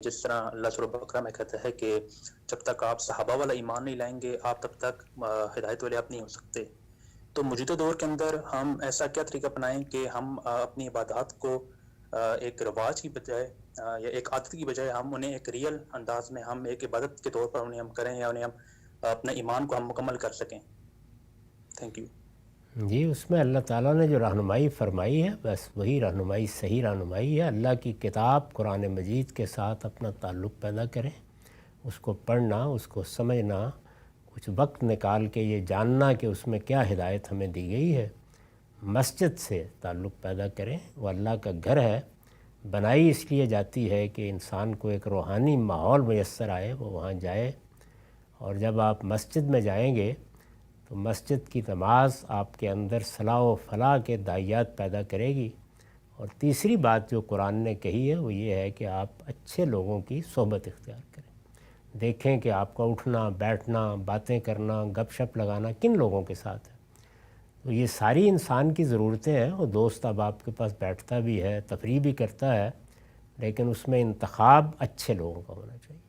جس طرح اللہ سورہ بقرہ میں کہتا ہے کہ جب تک آپ صحابہ والا ایمان نہیں لائیں گے آپ تب تک ہدایت والے آپ نہیں ہو سکتے. تو موجودہ دور کے اندر ہم ایسا کیا طریقہ اپنائیں کہ ہم اپنی عبادات کو ایک رواج کی بجائے یا ایک عادت کی بجائے ہم انہیں ایک ریئل انداز میں ہم ایک عبادت کے طور پر انہیں ہم کریں یا انہیں ہم اپنے ایمان کو ہم مکمل کر سکیں. Thank you. جی اس میں اللہ تعالیٰ نے جو رہنمائی فرمائی ہے بس وہی رہنمائی صحیح رہنمائی ہے. اللہ کی کتاب قرآن مجید کے ساتھ اپنا تعلق پیدا کریں, اس کو پڑھنا, اس کو سمجھنا, کچھ وقت نکال کے یہ جاننا کہ اس میں کیا ہدایت ہمیں دی گئی ہے. مسجد سے تعلق پیدا کریں, وہ اللہ کا گھر ہے, بنائی اس لیے جاتی ہے کہ انسان کو ایک روحانی ماحول میسر آئے, وہ وہاں جائے. اور جب آپ مسجد میں جائیں گے تو مسجد کی نماز آپ کے اندر صلاح و فلاح کے داعیات پیدا کرے گی. اور تیسری بات جو قرآن نے کہی ہے وہ یہ ہے کہ آپ اچھے لوگوں کی صحبت اختیار کریں. دیکھیں کہ آپ کا اٹھنا بیٹھنا, باتیں کرنا, گپ شپ لگانا کن لوگوں کے ساتھ ہے. تو یہ ساری انسان کی ضرورتیں ہیں. وہ دوست اب آپ کے پاس بیٹھتا بھی ہے, تفریح بھی کرتا ہے, لیکن اس میں انتخاب اچھے لوگوں کا ہونا چاہیے.